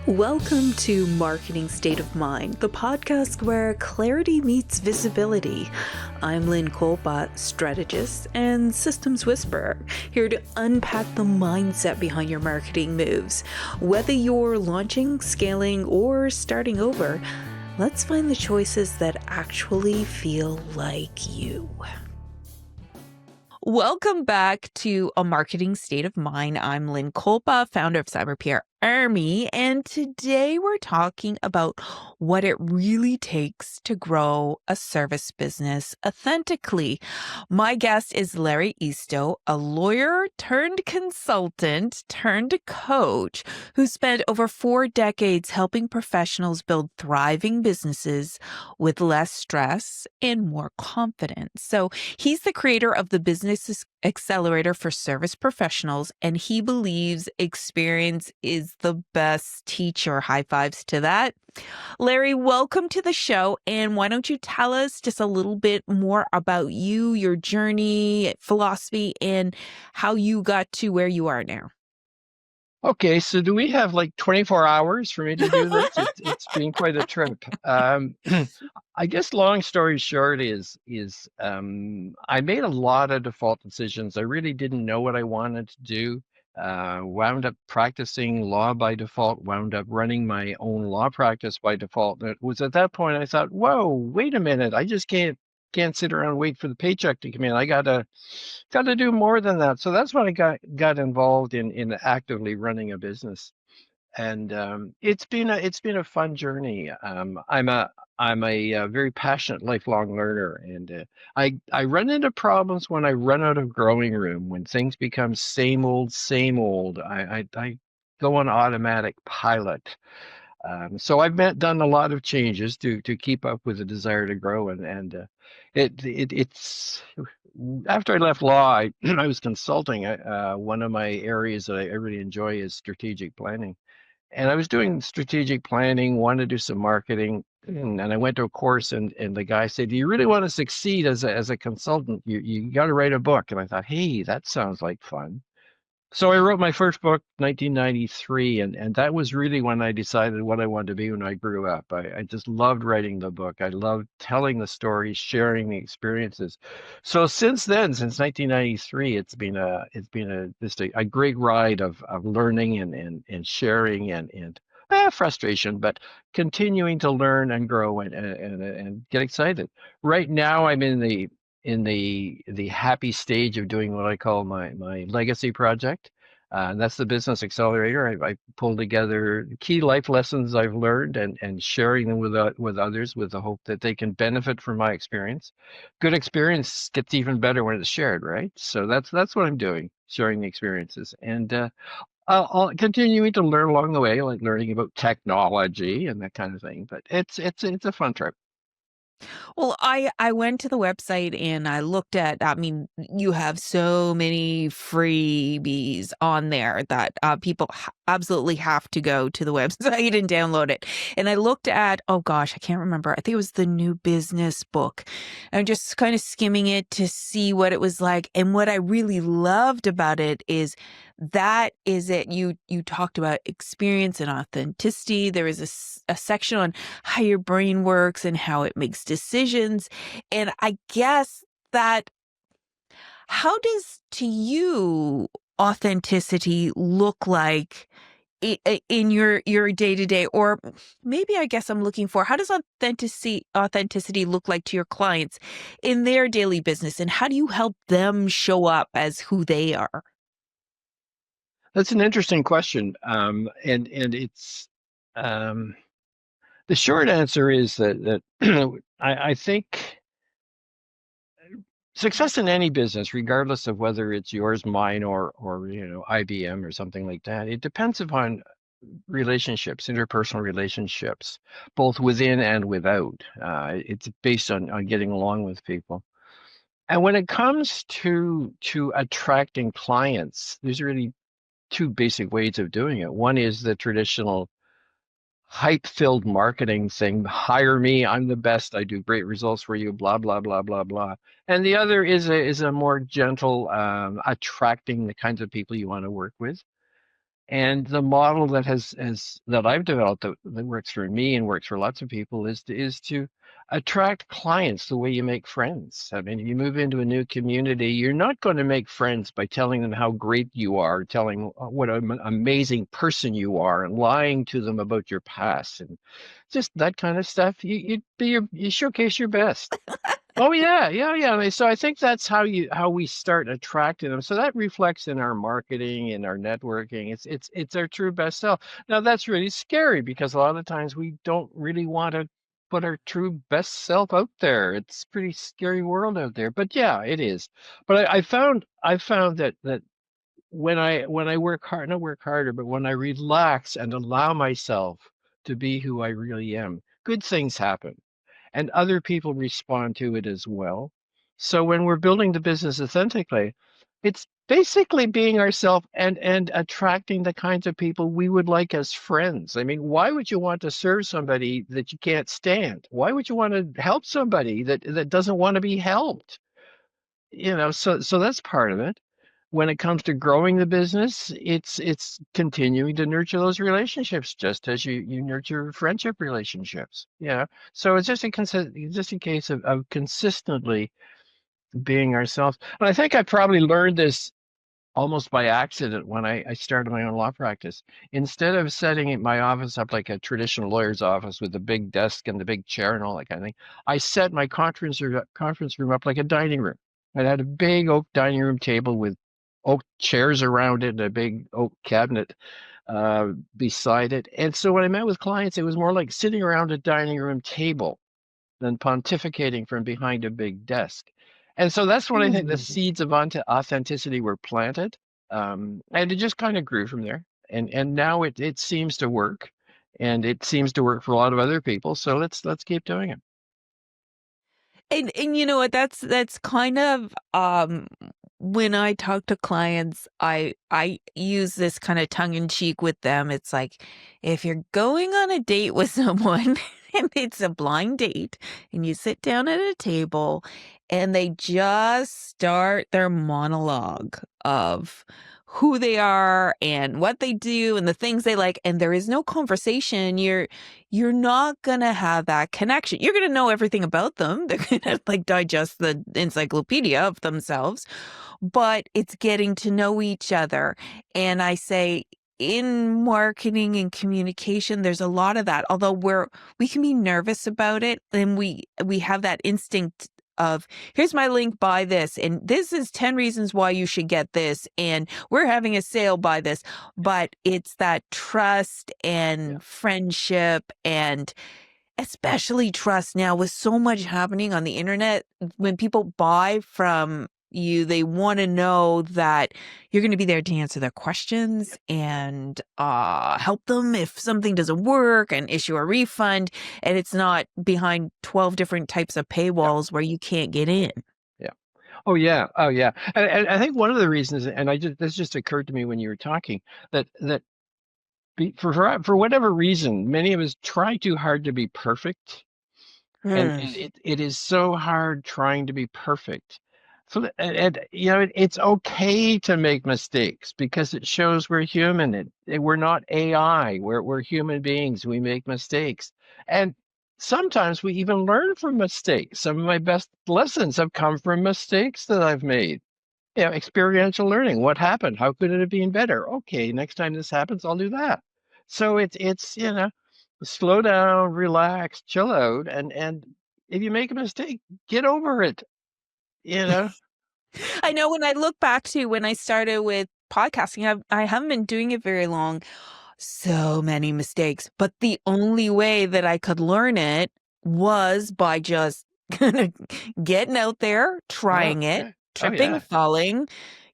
Welcome to Marketing State of Mind, the podcast where clarity meets visibility. I'm Lynn Colepaugh, strategist and systems whisperer, here to unpack the mindset behind your marketing moves. Whether you're launching, scaling, or starting over, let's find the choices that actually feel like you. Welcome back to A Marketing State of Mind. I'm Lynn Colepaugh, founder of Cyber PR Army, and today we're talking about what it really takes to grow a service business authentically. My guest is Larry Easto, a lawyer turned consultant turned coach who spent over 4 decades helping professionals build thriving businesses with less stress and more confidence. So he's the creator of the Business Accelerator for service professionals, and he believes experience is the best teacher. High fives to that. Larry, welcome to the show. And why don't you tell us just a little bit more about you, your journey, philosophy, and how you got to where you are now? Okay, so do we have like 24 hours for me to do this? It's been quite a trip. I guess long story short is I made a lot of default decisions. I really didn't know what I wanted to do. Wound up practicing law by default, wound up running my own law practice by default. And it was at that point I thought, whoa, wait a minute, I just can't sit around and wait for the paycheck to come in. I gotta do more than that. So that's when I got involved in actively running a business, and it's been a fun journey. I'm a very passionate lifelong learner, and I run into problems when I run out of growing room, when things become same old, same old. I go on automatic pilot. So done a lot of changes to keep up with the desire to grow, and it's after I left law, I was consulting. One of my areas that I really enjoy is strategic planning, and I was doing strategic planning, wanted to do some marketing, and I went to a course, and the guy said, "Do you really want to succeed as a consultant? You got to write a book." And I thought, "Hey, that sounds like fun." So I wrote my first book, 1993, and that was really when I decided what I wanted to be when I grew up. I just loved writing the book. I loved telling the stories, sharing the experiences. So since then, since 1993, it's been just a great ride of learning and sharing and frustration, but continuing to learn and grow and get excited. Right now, I'm in the happy stage of doing what I call my legacy project. And that's the Business Accelerator. I pulled together key life lessons I've learned and sharing them with others with the hope that they can benefit from my experience. Good experience gets even better when it's shared, right? So that's what I'm doing, sharing the experiences. And I'll continuing to learn along the way, like learning about technology and that kind of thing. But it's a fun trip. Well, I went to the website and I looked at, I mean, you have so many freebies on there that people absolutely have to go to the website and download it. And I looked at, oh gosh, I can't remember. I think it was the new business book. I'm just kind of skimming it to see what it was like. And what I really loved about it is that is it. You talked about experience and authenticity. There is a section on how your brain works and how it makes decisions. And I guess that how does to you authenticity look like in your day to day, or maybe I guess I'm looking for how does authenticity look like to your clients in their daily business, and how do you help them show up as who they are? That's an interesting question, and it's um, the short answer is that I think success in any business, regardless of whether it's yours, mine, or IBM or something like that, it depends upon relationships, interpersonal relationships, both within and without. It's based on getting along with people. And when it comes to attracting clients, there's really two basic ways of doing it. One is the traditional hype-filled marketing thing. Hire me, I'm the best, I do great results for you, blah, blah, blah, blah, blah. And the other is a more gentle, attracting the kinds of people you want to work with. And the model that that I've developed that works for me and works for lots of people is to attract clients the way you make friends. I mean, if you move into a new community, you're not going to make friends by telling them how great you are, telling what an amazing person you are, and lying to them about your past and just that kind of stuff. You showcase your best. Oh yeah, yeah, yeah. I mean, so I think that's how we start attracting them. So that reflects in our marketing and our networking. It's our true best self. Now that's really scary because a lot of times we don't really want to put our true best self out there. It's a pretty scary world out there. But yeah, it is. But I found that when I work hard, not work harder, but when I relax and allow myself to be who I really am, good things happen and other people respond to it as well. So when we're building the business authentically, it's basically being ourselves and attracting the kinds of people we would like as friends. I mean, why would you want to serve somebody that you can't stand? Why would you want to help somebody that doesn't want to be helped? So that's part of it. When it comes to growing the business, it's continuing to nurture those relationships just as you nurture friendship relationships. Yeah. So it's just a case of consistently being ourselves. And I think I probably learned this almost by accident when I started my own law practice. Instead of setting my office up like a traditional lawyer's office with the big desk and the big chair and all that kind of thing, I set my conference room up like a dining room. I had a big oak dining room table with oak chairs around it and a big oak cabinet beside it. And so when I met with clients, it was more like sitting around a dining room table than pontificating from behind a big desk. And so that's when I think the Hmm. seeds of authenticity were planted. And it just kind of grew from there. And now it seems to work. And it seems to work for a lot of other people. So let's keep doing it. And you know what? That's kind of when I talk to clients, I use this kind of tongue in cheek with them. It's like if you're going on a date with someone and it's a blind date and you sit down at a table and they just start their monologue of who they are and what they do and the things they like and there is no conversation, you're not gonna have that connection. You're gonna know everything about them. They're gonna like digest the encyclopedia of themselves, but it's getting to know each other. And I say in marketing and communication, there's a lot of that. Although we can be nervous about it, and we have that instinct of here's my link, buy this, and this is 10 reasons why you should get this, and we're having a sale, buy this. But it's that trust Yeah. and friendship and especially trust now with so much happening on the internet. When people buy from you, they want to know that you're going to be there to answer their questions and help them if something doesn't work and issue a refund. And it's not behind 12 different types of Yeah. paywalls where you can't get in. Yeah. Oh yeah. Oh yeah. And I think one of the reasons, and this just occurred to me when you were talking, that for whatever reason, many of us try too hard to be perfect. Hmm. And it is so hard trying to be perfect. So it's okay to make mistakes because it shows we're human. We're not AI. We're human beings. We make mistakes. And sometimes we even learn from mistakes. Some of my best lessons have come from mistakes that I've made. Experiential learning. What happened? How could it have been better? Okay, next time this happens, I'll do that. So it's slow down, relax, chill out, and if you make a mistake, get over it. You know? I know when I look back to when I started with podcasting, I haven't been doing it very long. So many mistakes, but the only way that I could learn it was by just kinda getting out there, Oh, trying it, okay. Oh tripping, yeah. falling,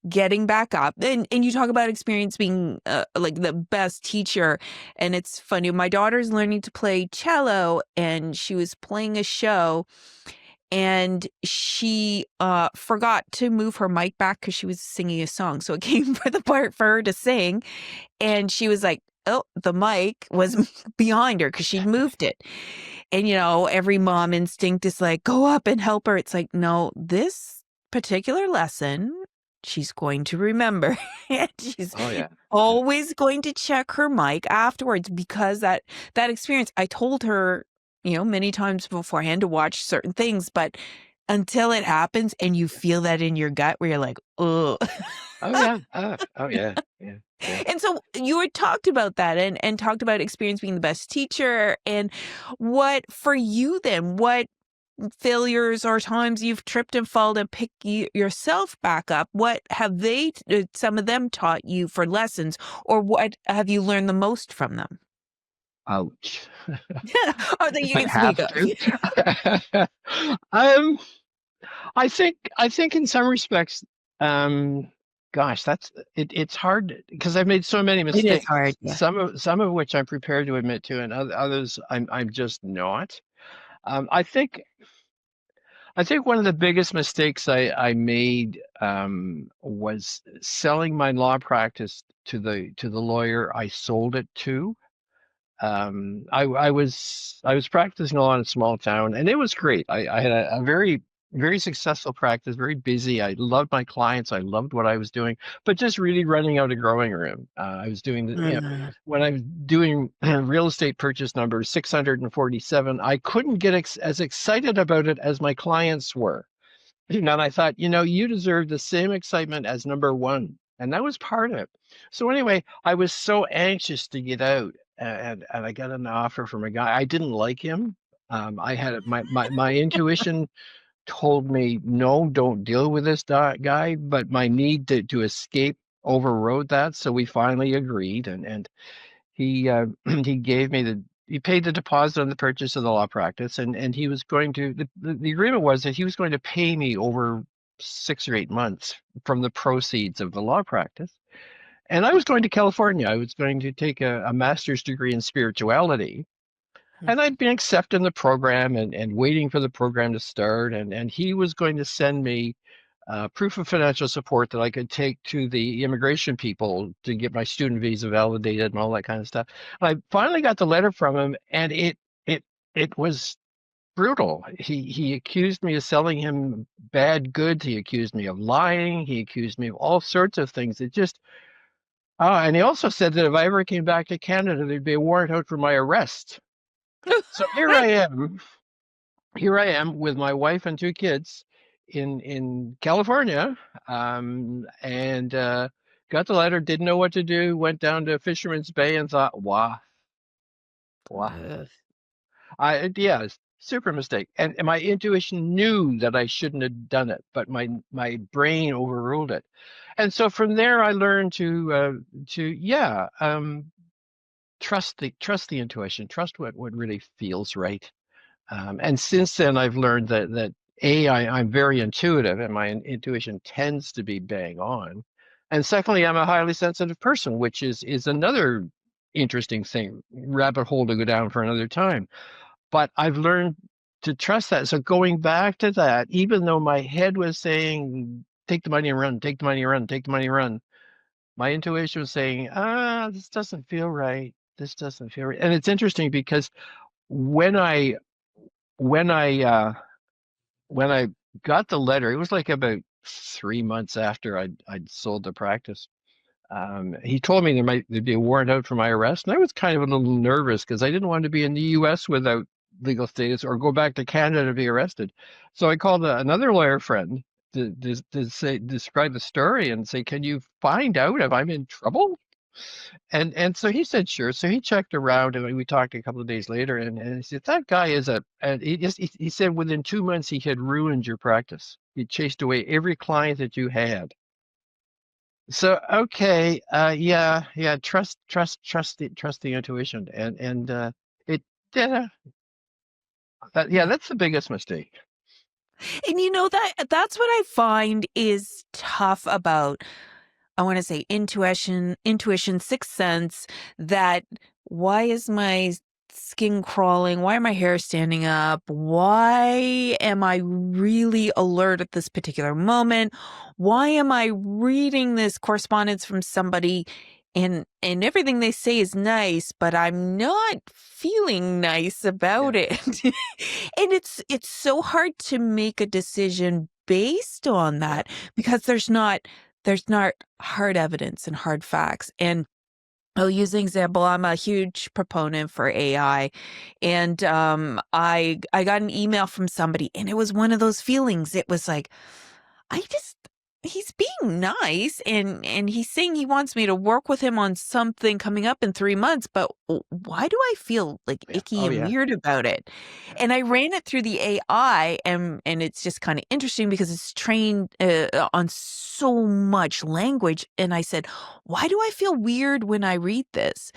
getting back up. And you talk about experience being, like, the best teacher, and it's funny, my daughter's learning to play cello, and she was playing a show, and she, forgot to move her mic back because she was singing a song, so it came for the part for her to sing, and she was like, "Oh, the mic was behind her because 'cause she'd moved it." And, every mom instinct is like, "Go up and help her." It's like, "No, this particular lesson she's going to remember. And she's Oh yeah. Yeah. always going to check her mic afterwards because that experience, I told her, many times beforehand to watch certain things, but until it happens and you feel that in your gut where you're like, "Ugh." Oh yeah. Oh yeah. Yeah. Yeah. And so you had talked about that and talked about experience being the best teacher. And what for you then, what failures or times you've tripped and fallen and pick yourself back up, what have some of them taught you for lessons, or what have you learned the most from them? Ouch. Oh, that If you I can speak have of. to. um, I think in some respects, um, gosh, it's hard because I've made so many It is mistakes. hard, yeah. Some of which I'm prepared to admit to, and others I'm just not. Um, I think I think one of the biggest mistakes I made was selling my law practice to the lawyer I sold it to. I was practicing law in a small town, and it was great. I had a very successful practice, very busy. I loved my clients. I loved what I was doing, but just really running out of growing room. I was doing Mm. when I was doing real estate purchase number 647. I couldn't get as excited about it as my clients were. And I thought, you deserve the same excitement as number one. And that was part of it. So anyway, I was so anxious to get out, and I got an offer from a guy. I didn't like him. I had my intuition told me, no, don't deal with this guy, but my need to escape overrode that. So we finally agreed, and he he paid the deposit on the purchase of the law practice, and he was going to the agreement was that he was going to pay me over 6 or 8 months from the proceeds of the law practice. And I was going to California. I was going to take a master's degree in spirituality. And I'd been accepted in the program, and waiting for the program to start. And he was going to send me proof of financial support that I could take to the immigration people to get my student visa validated and all that kind of stuff. And I finally got the letter from him, and it was brutal. He accused me of selling him bad goods. He accused me of lying. He accused me of all sorts of things. It just and he also said that if I ever came back to Canada, there'd be a warrant out for my arrest. So here I am with my wife and two kids in California, and got the letter, didn't know what to do, went down to Fisherman's Bay and thought, wow, wow. Ugh. Yeah, super mistake. And my intuition knew that I shouldn't have done it, but my brain overruled it. And so from there, I learned to trust the intuition, trust what really feels right. And since then, I've learned that I'm very intuitive, and my intuition tends to be bang on. And secondly, I'm a highly sensitive person, which is another interesting thing, rabbit hole to go down for another time. But I've learned to trust that. So going back to that, even though my head was saying, take the money and run, take the money and run, take the money and run, my intuition was saying, this doesn't feel right. This doesn't feel right. And it's interesting because when I when I uh, when I got the letter, it was like about 3 months after I'd sold the practice. He told me there'd be a warrant out for my arrest, and I was kind of a little nervous because I didn't want to be in the U.S. without legal status or go back to Canada to be arrested. So I called another lawyer friend to describe the story and say, "Can you find out if I'm in trouble?" And so he said, sure. So he checked around, and we talked a couple of days later, and he said, that guy is and he said within 2 months he had ruined your practice. He chased away every client that you had. So, okay, yeah, trust the intuition. And it, yeah, that's the biggest mistake. And that's what I find is tough about, I want to say, intuition, sixth sense, that why is my skin crawling? Why are my hair standing up? Why am I really alert at this particular moment? Why am I reading this correspondence from somebody and everything they say is nice, but I'm not feeling nice Yeah, about it. And it's so hard to make a decision based on yeah, that because there's not there's not hard evidence and hard facts. And I'll use an example. I'm a huge proponent for AI, and I got an email from somebody, and it was one of those feelings. It was like, I just he's being nice, and he's saying he wants me to work with him on something coming up in 3 months, but why do I feel, like, Yeah. icky Oh and yeah. weird about it? Yeah. And I ran it through the AI, and it's just kinda interesting because it's trained, on so much language, and I said, "Why do I feel weird when I read this?"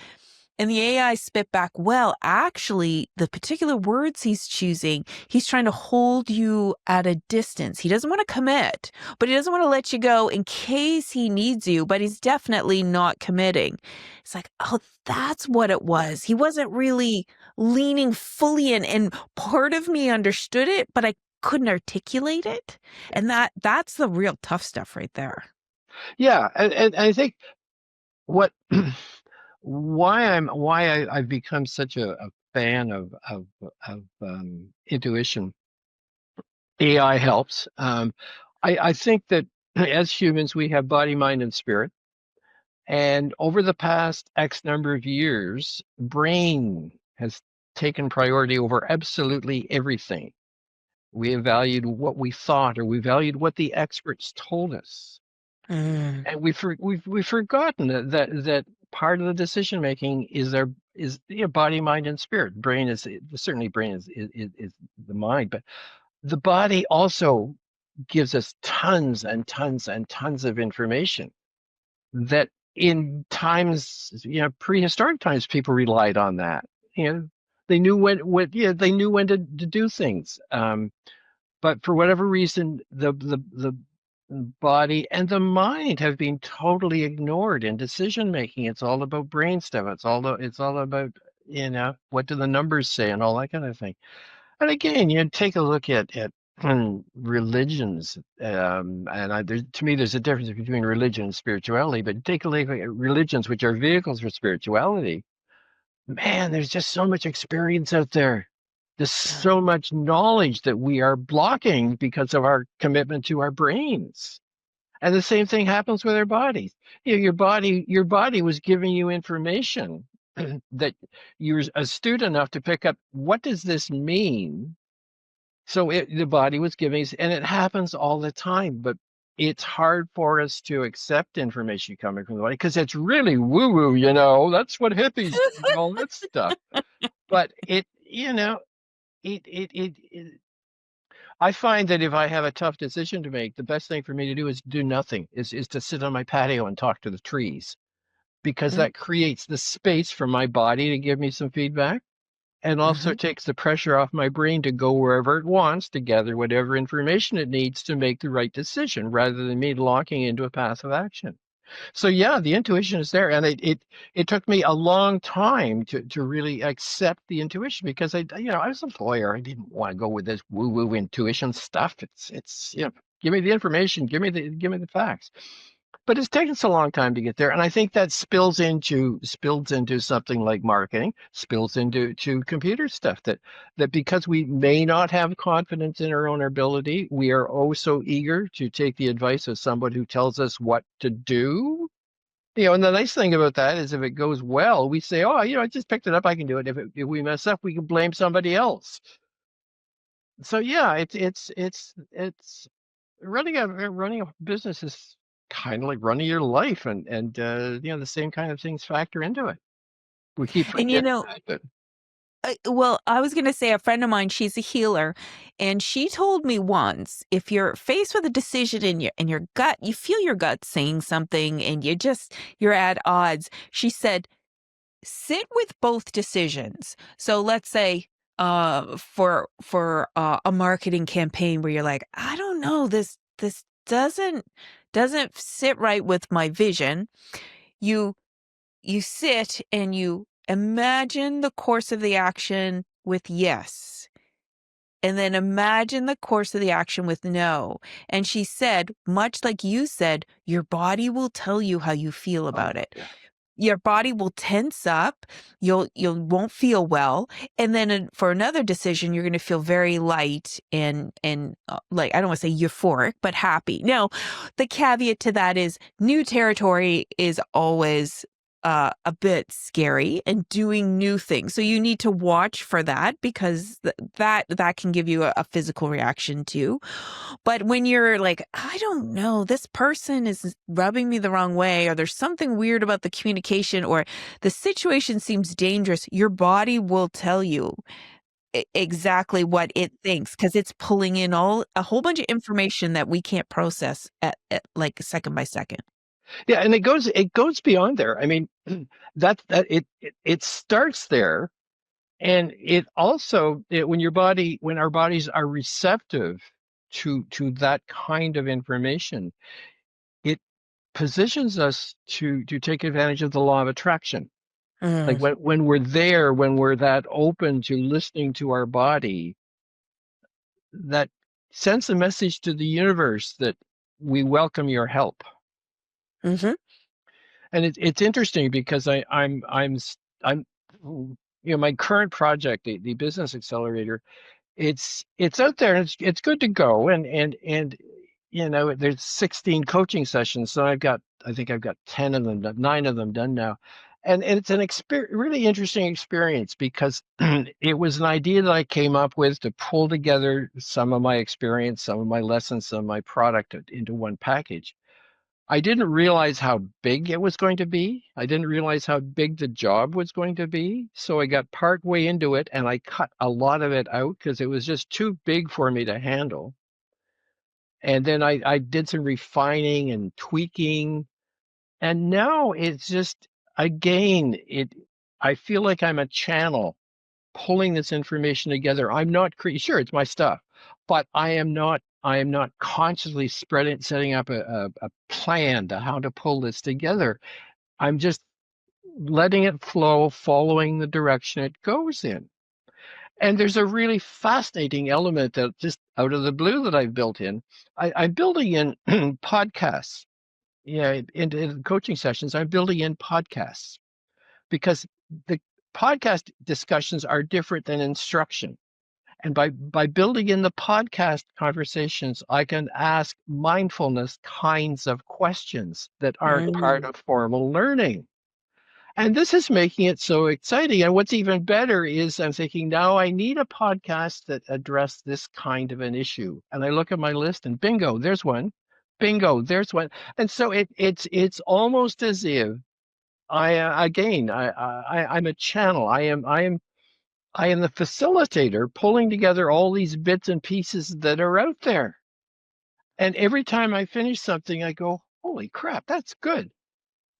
And the AI spit back, well, actually, the particular words he's choosing, he's trying to hold you at a distance. He doesn't want to commit, but he doesn't want to let you go in case he needs you, but he's definitely not committing. It's like, oh, that's what it Yeah. was. He wasn't really leaning fully in. And part of me understood it, but I couldn't articulate it. Yeah. And that's the real tough stuff right there. Yeah. And I think what I've become such a fan of intuition. AI helps. I think that as humans we have body, mind, and spirit. And over the past X number of years, brain has taken priority over absolutely everything. We have valued what we thought, or we valued what the experts told us. Mm, And we've forgotten that part of the decision making is the body, mind, and spirit. Brain is certainly brain is the mind, but the body also gives us tons and tons and tons of information that in times, prehistoric times, people relied on that. You know, they knew they knew when to do things. But for whatever reason, the body and the mind have been totally ignored in decision making. It's all about brain stuff. It's all about, what do the numbers say and all that kind of thing. And again, you take a look at religions, and to me, there's a difference between religion and spirituality. But take a look at religions, which are vehicles for spirituality. Man, there's just so much experience out there. There's yeah. so much knowledge that we are blocking because of our commitment to our brains. And the same thing happens with our bodies. Your body was giving you information that you're astute enough to pick up. What does this mean? So the body was giving, and it happens all the time, but it's hard for us to accept information coming from the body because it's really woo-woo, that's what hippies do and all that stuff. But I find that if I have a tough decision to make, the best thing for me to do is do nothing, is to sit on my patio and talk to the trees, because Mm, that creates the space for my body to give me some feedback, and also mhm. takes the pressure off my brain to go wherever it wants to gather whatever information it needs to make the right decision, rather than me locking into a passive action. So yeah, the intuition is there, and it took me a long time to really accept the intuition, because I was a lawyer. I didn't want to go with this woo woo intuition stuff. It's give me the information, give me the facts. But it's taken so long time to get there, and I think that spills into something like marketing, spills into computer stuff, that because we may not have confidence in our own ability, we are oh so eager to take the advice of someone who tells us what to do. And the nice thing about that is if it goes well, we say, oh, I just picked it up, I can do it. If we mess up, we can blame somebody else. So yeah, it's running a business is kind of like running your life, and the same kind of things factor into it. We keep And, forgetting that, but well, I was gonna say a friend of mine, she's a healer, and she told me once, if you're faced with a decision in your gut, you feel your gut saying something and you're at odds. She said, sit with both decisions. So let's say for a marketing campaign where you're like, I don't know, this doesn't sit right with my vision. You you sit and you imagine the course of the action with yes, and then imagine the course of the action with no. And she said, much like you said, your body will tell you how you feel oh about it. yeah, your body will tense up, you won't feel well, and then for another decision you're going to feel very light and like, I don't want to say euphoric, but happy. Now, the caveat to that is new territory is always a bit scary, and doing new things. So you need to watch for that, because that can give you a physical reaction too. But when you're like, I don't know, this person is rubbing me the wrong way, or there's something weird about the communication, or the situation seems dangerous, your body will tell you exactly what it thinks, because it's pulling in a whole bunch of information that we can't process at like second by second. Yeah, and it goes beyond there. I mean, that it starts there, and it also when our bodies are receptive to that kind of information, it positions us to take advantage of the law of attraction. Like Mm, when we're there, when we're that open to listening to our body, that sends a message to the universe that we welcome your help. mhm, And it's interesting because I'm my current project, the Business Accelerator, it's out there, and it's good to go, and there's 16 coaching sessions, so I think I've got 10 of them done, 9 of them done now. And it's an really interesting experience, because it was an idea that I came up with to pull together some of my experience, some of my lessons, some of my product into one package. I didn't realize how big it was going to be. I didn't realize how big the job was going to be. So I got part way into it, and I cut a lot of it out because it was just too big for me to handle. And then I did some refining and tweaking. And now it's just, again, I feel like I'm a channel pulling this information together. I'm not sure it's my stuff, but I am not consciously setting up a plan to how to pull this together. I'm just letting it flow, following the direction it goes in. And there's a really fascinating element that just out of the blue that I've built in. I'm building in podcasts. Yeah, into coaching sessions, I'm building in podcasts, because the podcast discussions are different than instruction. And by building in the podcast conversations, I can ask mindfulness kinds of questions that aren't part mm, of formal learning. And this is making it so exciting. And what's even better is I'm thinking, now I need a podcast that address this kind of an issue. And I look at my list, and bingo, there's one. Bingo, there's one. And so it's almost as if I'm a channel. I am the facilitator pulling together all these bits and pieces that are out there. And every time I finish something, I go, holy crap, that's good.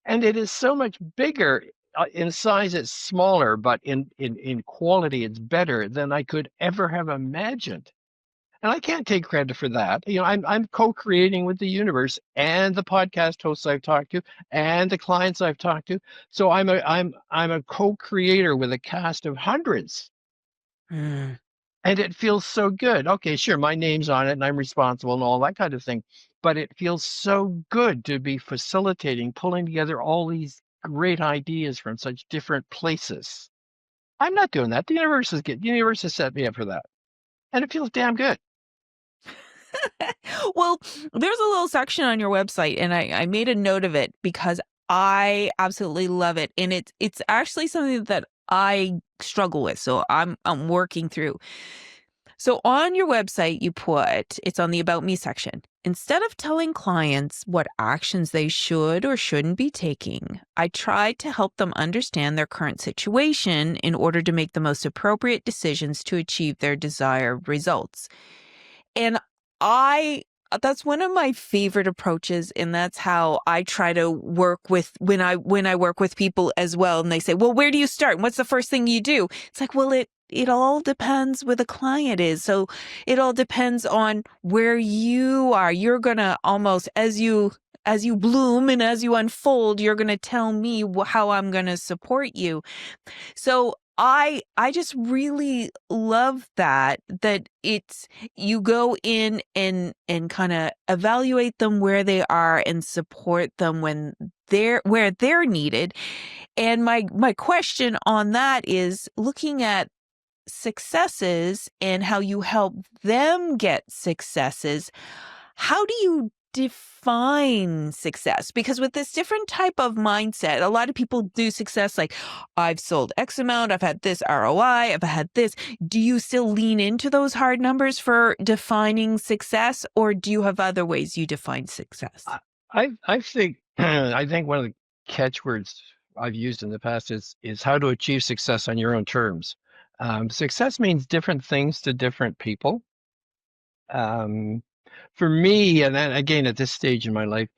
And it is so much bigger. In size, it's smaller, but in quality, it's better than I could ever have imagined. And I can't take credit for that. I'm co-creating with the universe and the podcast hosts I've talked to and the clients I've talked to. So I'm a co-creator with a cast of hundreds. mm. And it feels so good. Okay, sure, my name's on it and I'm responsible and all that kind of thing. But it feels so good to be facilitating, pulling together all these great ideas from such different places. I'm not doing that. The universe has set me up for that. And it feels damn good. Well, there's a little section on your website, and I made a note of it because I absolutely love it, and it's actually something that I struggle with, so I'm working through. So on your website, you put, it's on the About Me section. Instead of telling clients what actions they should or shouldn't be taking, I tried to help them understand their current situation in order to make the most appropriate decisions to achieve their desired results. And I that's one of my favorite approaches, and that's how I try to work with when I work with people as well, and they say, "Well, where do you start? And what's the first thing you do?" It's like, "Well, it all depends where the client is. So it all depends on where you are. You're going to almost as you bloom and as you unfold, you're going to tell me how I'm going to support you." So I just really love that it's you go in and kind of evaluate them where they are and support them when they're where they're needed. And my question on that is looking at successes and how you help them get successes. How do you define success? Because with this different type of mindset, a lot of people do success like, I've sold X amount, I've had this ROI, I've had this. Do you still lean into those hard numbers for defining success, or do you have other ways you define success? I I think I think one of the catchwords I've used in the past is how to achieve success on your own terms. Success means different things to different people. Um, for me, and then again at this stage in my life,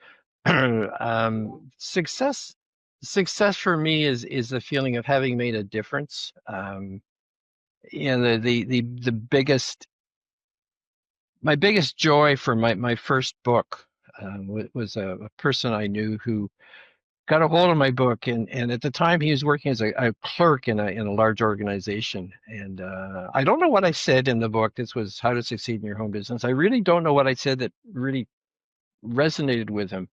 success for me is the feeling of having made a difference. The biggest my biggest joy for my first book was a person I knew who got a hold of my book, and at the time he was working as a clerk in a large organization. And I don't know what I said in the book. This was How to Succeed in Your Home Business. I really don't know what I said that really resonated with him.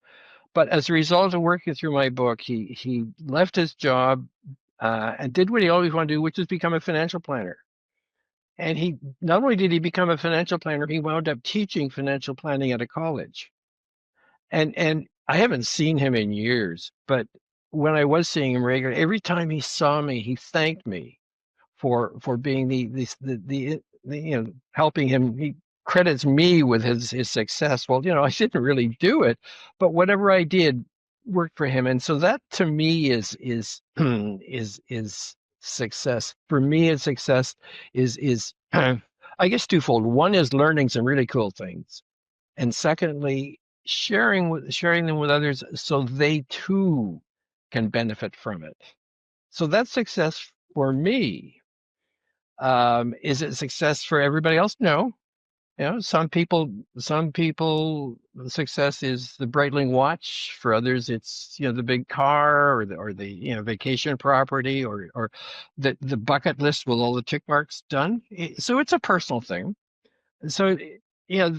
But as a result of working through my book, he left his job and did what he always wanted to do, which is become a financial planner. And he not only did he become a financial planner, he wound up teaching financial planning at a college. And I haven't seen him in years, but when I was seeing him regularly, every time he saw me, he thanked me for being helping him. He credits me with his success. Well, I didn't really do it, but whatever I did worked for him. And so that to me is is success. For me, is success is I guess twofold. One is learning some really cool things, and secondly, sharing them with others so they too can benefit from it. So that's success for me. Is it success for everybody else? No. Some people, the success is the Breitling watch. For others, it's the big car or the vacation property or the bucket list with all the tick marks done. So it's a personal thing. So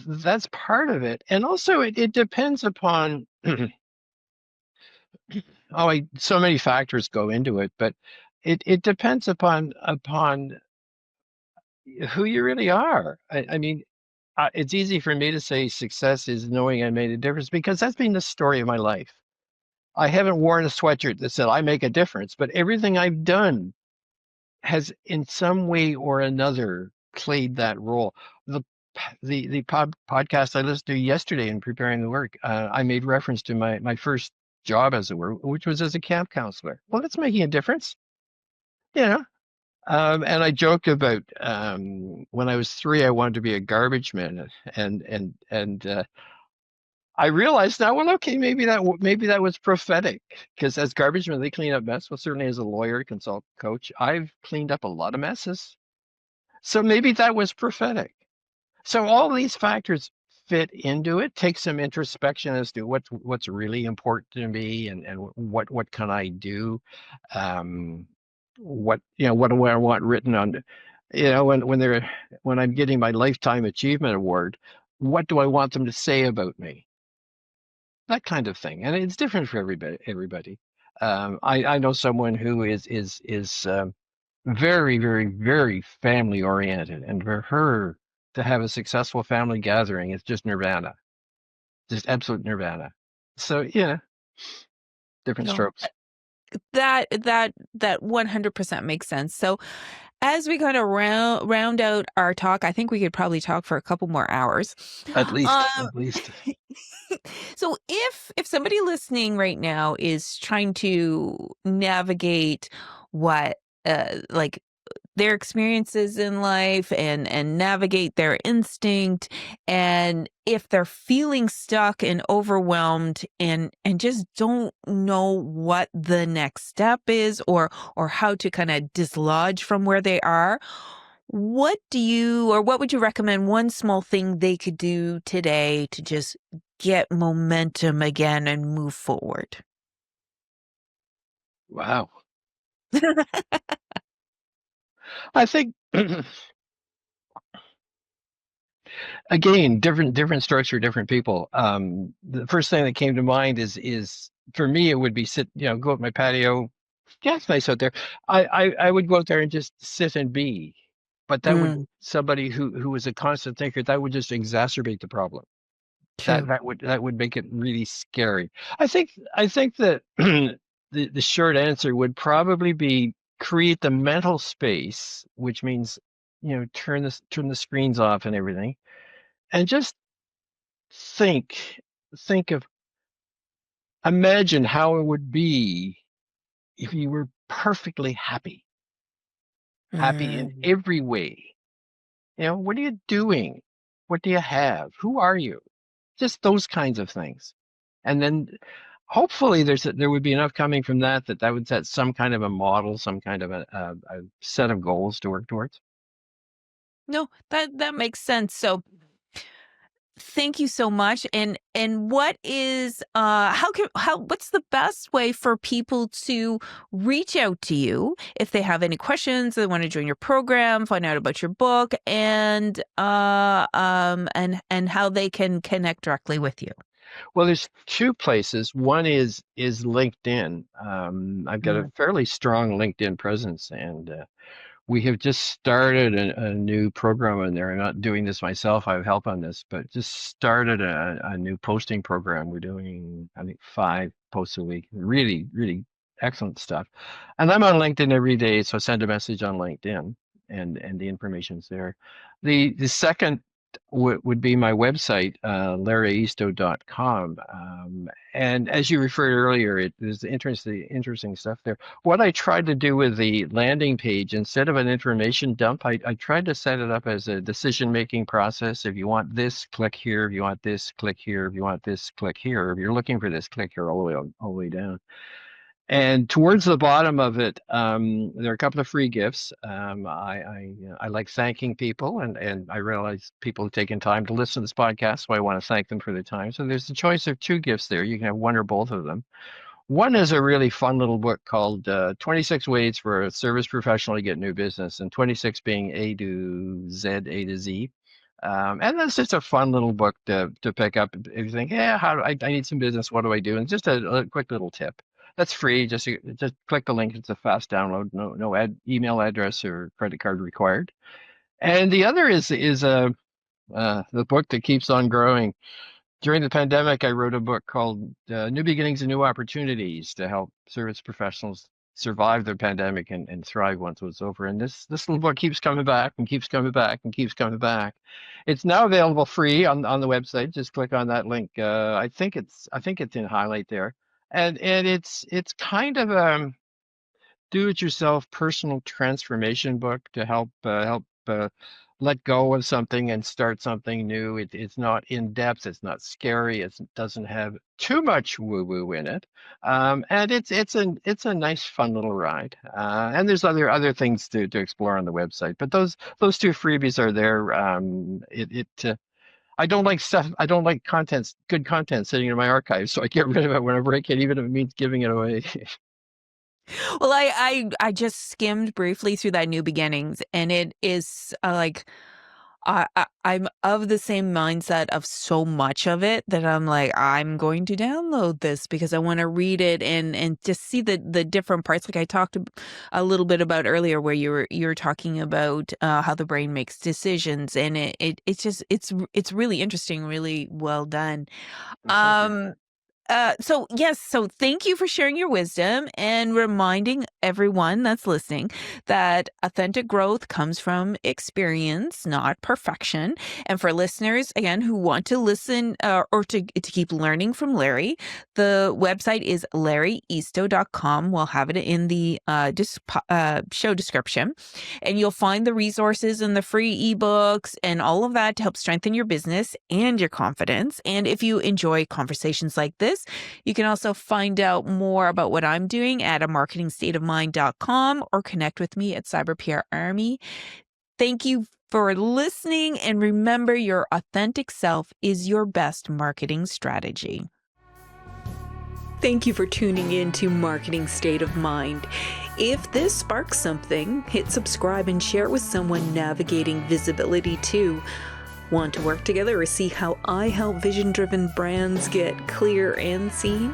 that's part of it, and also it depends upon so many factors go into it, but it depends upon who you really are. I mean, it's easy for me to say success is knowing I made a difference because that's been the story of my life. I haven't worn a sweatshirt that said I make a difference, but everything I've done has in some way or another played that role. The podcast I listened to yesterday in preparing the work, I made reference to my first job, as it were, which was as a camp counselor. Well, that's making a difference, you know. And I joked about when I was 3, I wanted to be a garbage man, and I realized now, well, okay, maybe that was prophetic because as garbage men, they clean up mess. Well, certainly as a lawyer, consultant, coach, I've cleaned up a lot of messes. So maybe that was prophetic. So all these factors fit into it. Take some introspection as to what's really important to me and what can I do. Um, what do I want written on, when I'm getting my lifetime achievement award, what do I want them to say about me? That kind of thing. And it's different for everybody. I know someone who is very, very, very family oriented, and for her to have a successful family gathering is just nirvana, just absolute nirvana. So yeah, different No. strokes. That 100% makes sense. So as we kind of round out our talk, I think we could probably talk for a couple more hours. At least, Um, at least. so if somebody listening right now is trying to navigate what like their experiences in life and navigate their instinct, and if they're feeling stuck and overwhelmed and just don't know what the next step is or how to kind of dislodge from where they are, what would you recommend one small thing they could do today to just get momentum again and move forward? Wow. I think again, different strokes for different people. The first thing that came to mind is for me it would be go up my patio. Yeah, it's nice out there. I would go out there and just sit and be, but that would Mm, somebody who was a constant thinker, that would just exacerbate the problem. true. That would make it really scary. I think that the short answer would probably be create the mental space, which means turn the screens off and everything, and just think think of imagine how it would be if you were perfectly happy in Mm. every way. What are you doing? What do you have? Who are you? Just those kinds of things. And then hopefully there would be enough coming from that would set some kind of a model, some kind of a set of goals to work towards. No, that makes sense. So thank you so much. And what is what's the best way for people to reach out to you if they have any questions, they want to join your program, find out about your book, and how they can connect directly with you? Well, there's two places. One is LinkedIn. I've got a Mm. fairly strong LinkedIn presence, and we have just started a new program in there. I'm not doing this myself. I have help on this, but just started a new posting program. We're doing, I think, 5 posts a week. Really, really excellent stuff. And I'm on LinkedIn every day, so send a message on LinkedIn, and the information's there. The second would be my website, larryeasto.com. And as you referred earlier, there's interesting stuff there. What I tried to do with the landing page, instead of an information dump, I tried to set it up as a decision-making process. If you want this, click here. If you want this, click here. If you want this, click here. If you're looking for this, click here all the way down. And towards the bottom of it, there are a couple of free gifts. I like thanking people, and I realize people have taken time to listen to this podcast, so I want to thank them for their time. So there's a choice of 2 gifts there. You can have one or both of them. One is a really fun little book called 26 Ways for a Service Professional to Get New Business, and 26 being A to Z, A to Z. And that's just a fun little book to pick up if you think, yeah, I need some business. What do I do? And just a quick little tip. That's free. Just click the link. It's a fast download. No email address or credit card required. And the other is the book that keeps on growing. During the pandemic, I wrote a book called New Beginnings and New Opportunities to help service professionals survive the pandemic and thrive once it's over. And this little book keeps coming back and keeps coming back and keeps coming back. It's now available free on the website. Just click on that link. I think it's in highlight there, and it's kind of a do-it-yourself personal transformation book to help let go of something and start something new. It's not in depth. It's not scary. It doesn't have too much woo-woo in it, and it's a nice, fun little ride. And there's other things to explore on the website, but those 2 freebies are there. I don't like stuff. I don't like good content sitting in my archive, so I get rid of it whenever I can, even if it means giving it away. Well, I just skimmed briefly through that New Beginnings, and it is like I'm of the same mindset of so much of it that I'm like, I'm going to download this because I want to read it and just see the different parts. Like I talked a little bit about earlier, where you were talking about how the brain makes decisions, and it's just it's really interesting, really well done. Well, thank you. Um, so yes, so thank you for sharing your wisdom and reminding everyone that's listening that authentic growth comes from experience, not perfection. And for listeners, again, who want to listen or to keep learning from Larry, the website is larryeasto.com. We'll have it in the show description. And you'll find the resources and the free ebooks and all of that to help strengthen your business and your confidence. And if you enjoy conversations like this, you can also find out more about what I'm doing at amarketingstateofmind.com or connect with me at CyberPR Army. Thank you for listening, and remember, your authentic self is your best marketing strategy. Thank you for tuning in to Marketing State of Mind. If this sparks something, hit subscribe and share it with someone navigating visibility too. Want to work together or see how I help vision-driven brands get clear and seen?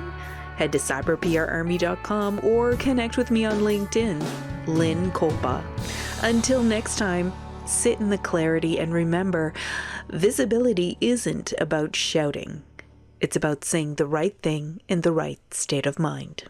Head to cyberprarmy.com or connect with me on LinkedIn, Lynn Colepaugh. Until next time, sit in the clarity and remember, visibility isn't about shouting. It's about saying the right thing in the right state of mind.